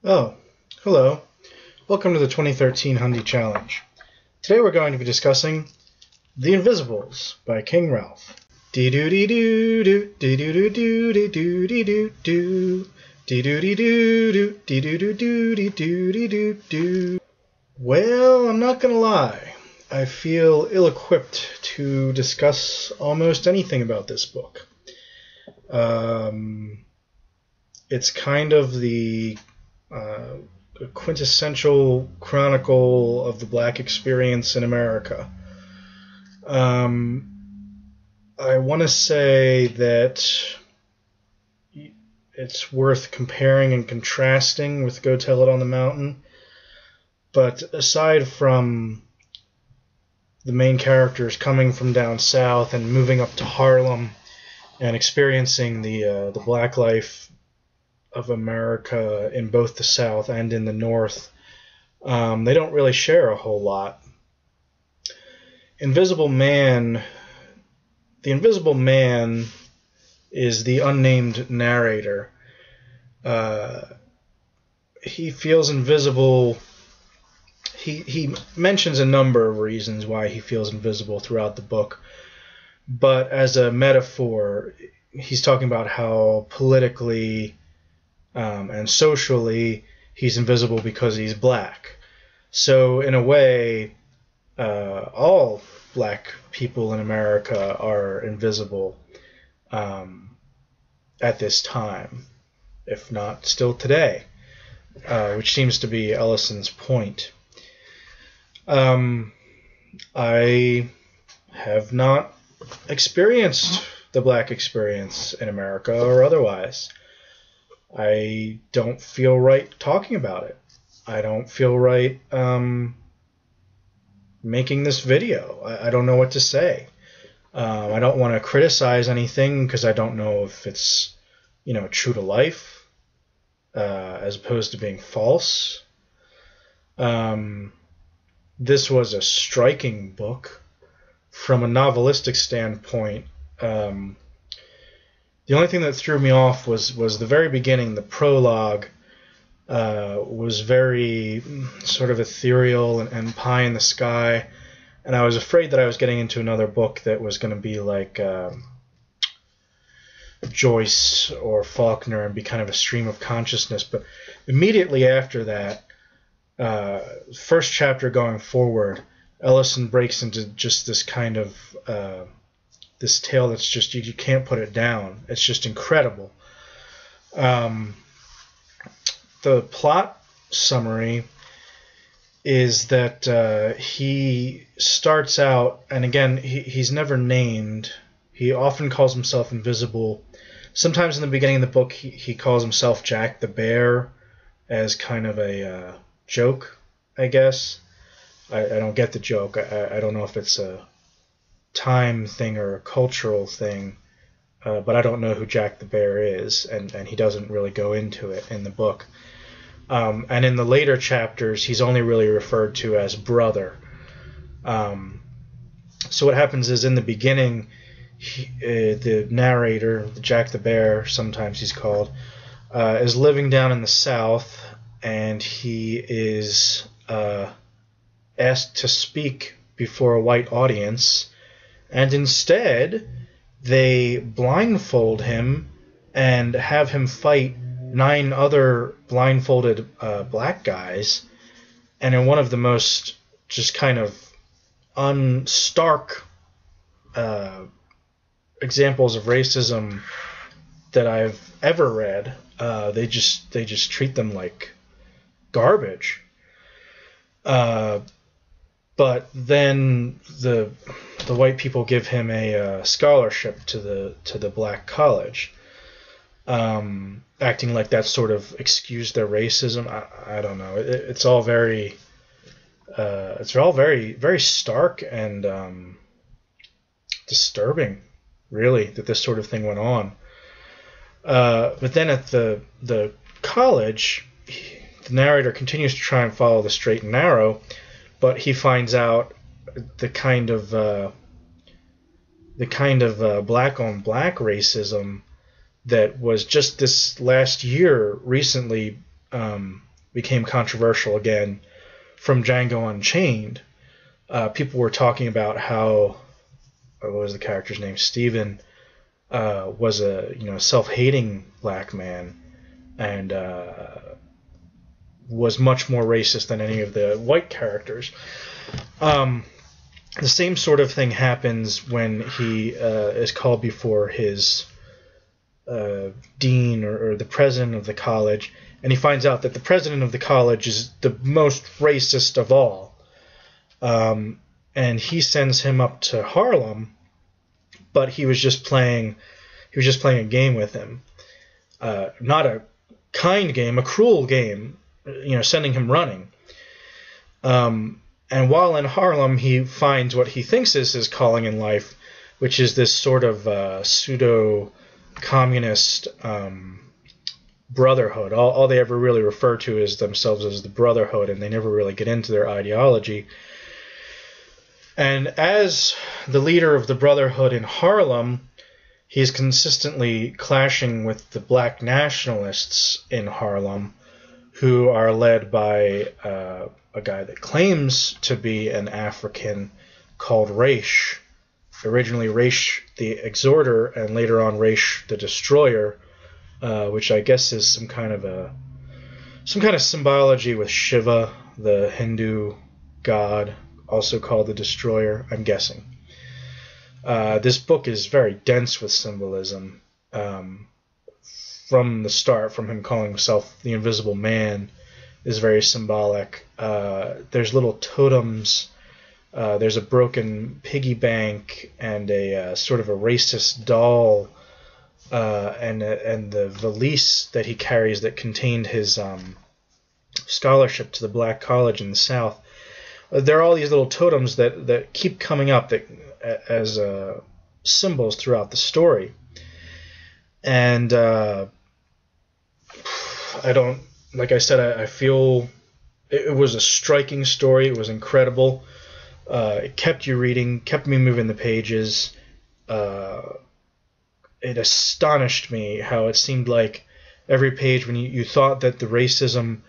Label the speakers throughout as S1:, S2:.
S1: Oh, hello. Welcome to the 2013 Hundie Challenge. Today we're going to be discussing The Invisibles by King Ralph. Dee-doo-dee-doo-doo, dee-doo-doo-doo-dee-doo-doo-doo-doo, dee-doo-dee-doo-doo, dee-doo-doo-doo-dee-doo-doo-doo. Well, I'm not gonna lie. I feel ill-equipped to discuss almost anything about this book. It's kind of the quintessential chronicle of the black experience in America. I want to say that it's worth comparing and contrasting with Go Tell It on the Mountain, but aside from the main characters coming from down south and moving up to Harlem and experiencing the black life of America in both the South and in the North, they don't really share a whole lot. The Invisible Man is the unnamed narrator. He feels invisible. He mentions a number of reasons why he feels invisible throughout the book, but as a metaphor, he's talking about how politically and socially he's invisible because he's black. So in a way, all black people in America are invisible at this time, if not still today, which seems to be Ellison's point. I have not experienced the black experience in America or otherwise. I don't feel right talking about it. I don't feel right making this video. I don't know what to say. I don't want to criticize anything because I don't know if it's, true to life as opposed to being false. This was a striking book from a novelistic standpoint. The only thing that threw me off was the very beginning. The prologue was very sort of ethereal and pie in the sky, and I was afraid that I was getting into another book that was going to be like Joyce or Faulkner and be kind of a stream of consciousness. But immediately after that, first chapter going forward, Ellison breaks into just this kind of this tale that's just, you can't put it down. It's just incredible. The plot summary is that he starts out, and again, he's never named. He often calls himself invisible. Sometimes in the beginning of the book, he calls himself Jack the Bear as kind of a joke, I guess. I don't get the joke. I don't know if it's a time thing or a cultural thing, but I don't know who Jack the Bear is, and he doesn't really go into it in the book. And in the later chapters, he's only really referred to as brother. So what happens is in the beginning, the narrator, Jack the Bear, sometimes he's called, is living down in the South, and he is asked to speak before a white audience, and instead they blindfold him and have him fight 9 other blindfolded black guys, and in one of the most just kind of unstark examples of racism that I've ever read, they just treat them like garbage. But then the white people give him a scholarship to the black college, acting like that sort of excused their racism. I don't know. It's all very very stark and disturbing, really, that this sort of thing went on. But then at the college, the narrator continues to try and follow the straight and narrow, but he finds out the kind of black on black racism that was just this last year recently became controversial again from Django Unchained. People were talking about how, what was the character's name? Steven was a self-hating black man and was much more racist than any of the white characters. The same sort of thing happens when he is called before his dean or the president of the college, and he finds out that the president of the college is the most racist of all. And he sends him up to Harlem, but he was just playing a game with him. Not a kind game, a cruel game, sending him running. And while in Harlem, he finds what he thinks is his calling in life, which is this sort of pseudo-communist brotherhood. All they ever really refer to is themselves as the Brotherhood, and they never really get into their ideology. And as the leader of the Brotherhood in Harlem, he's consistently clashing with the black nationalists in Harlem, who are led by a guy that claims to be an African called Raish. Originally Raish the Exhorter, and later on Raish the Destroyer, which I guess is some kind of symbology with Shiva, the Hindu god, also called the Destroyer, I'm guessing. This book is very dense with symbolism. From the start, from him calling himself the Invisible Man, is very symbolic. There's little totems. There's a broken piggy bank and a sort of a racist doll, and the valise that he carries that contained his scholarship to the black college in the South. There are all these little totems that keep coming up as symbols throughout the story. And I feel it was a striking story. It was incredible. It kept you reading, kept me moving the pages. It astonished me how it seemed like every page, when you thought that the racism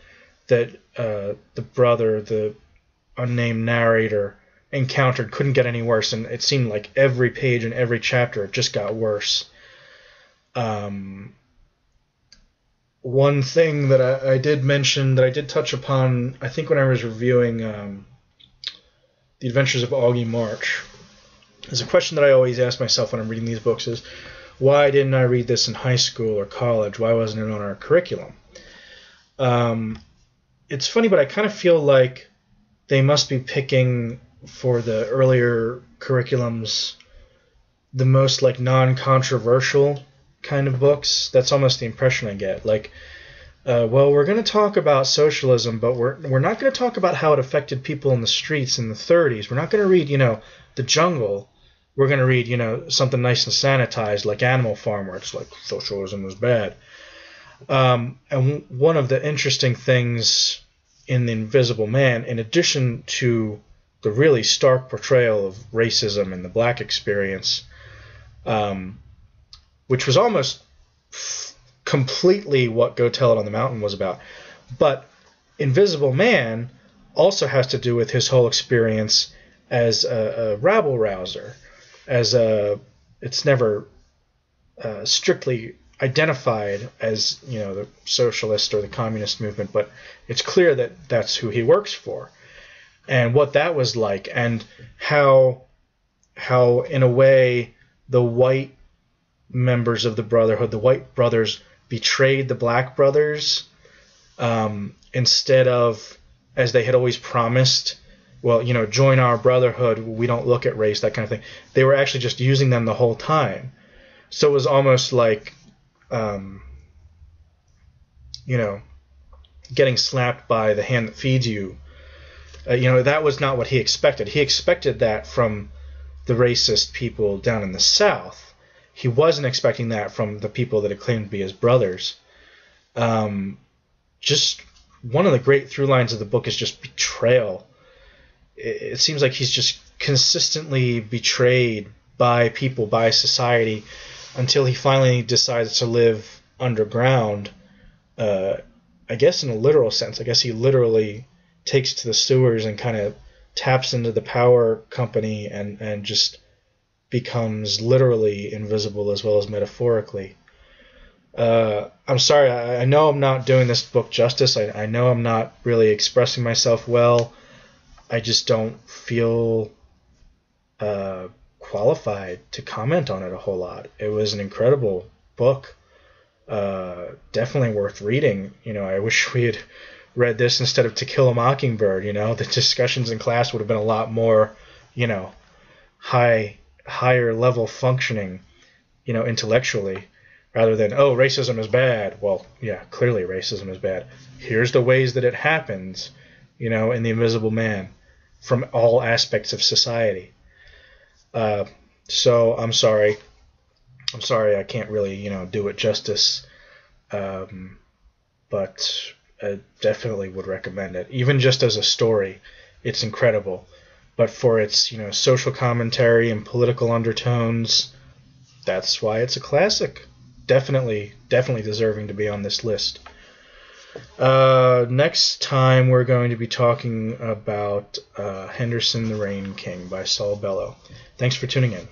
S1: that the brother, the unnamed narrator, encountered couldn't get any worse, and it seemed like every page and every chapter it just got worse. One thing that I did mention, that I did touch upon, I think when I was reviewing The Adventures of Augie March, is a question that I always ask myself when I'm reading these books is, why didn't I read this in high school or college? Why wasn't it on our curriculum? It's funny, but I kind of feel like they must be picking for the earlier curriculums the most like non-controversial kind of books. That's almost the impression I get. Like, well, we're going to talk about socialism, but we're not going to talk about how it affected people in the streets in the 30s. We're not going to read, The Jungle. We're going to read, something nice and sanitized like Animal Farm, where it's like socialism was bad. And one of the interesting things in The Invisible Man, in addition to the really stark portrayal of racism and the black experience, which was almost completely what Go Tell It on the Mountain was about. But Invisible Man also has to do with his whole experience as a rabble-rouser. It's never strictly identified as, the socialist or the communist movement, but it's clear that that's who he works for. And what that was like, and how in a way the white members of the Brotherhood, the white brothers, betrayed the black brothers, instead of, as they had always promised, well, join our brotherhood, we don't look at race, that kind of thing. They were actually just using them the whole time. So it was almost like, getting slapped by the hand that feeds you. That was not what he expected. He expected that from the racist people down in the South. He wasn't expecting that from the people that had claimed to be his brothers. Just one of the great through lines of the book is just betrayal. It seems like he's just consistently betrayed by people, by society, until he finally decides to live underground I guess in a literal sense, I guess he literally takes to the sewers and kind of taps into the power company and just becomes literally invisible as well as metaphorically. I'm sorry, I know I'm not doing this book justice. I know I'm not really expressing myself well. I just don't feel qualified to comment on it a whole lot. It was an incredible book. Definitely worth reading. I wish we had read this instead of To Kill a Mockingbird. The discussions in class would have been a lot more, higher level functioning, intellectually, rather than, oh, racism is bad. Well, yeah, clearly racism is bad. Here's the ways that it happens, in The Invisible Man, from all aspects of society. So I'm sorry I can't really, do it justice. But I definitely would recommend it. Even just as a story, it's incredible. But for its, social commentary and political undertones, that's why it's a classic. Definitely deserving to be on this list. Next time we're going to be talking about Henderson the Rain King by Saul Bellow. Thanks for tuning in.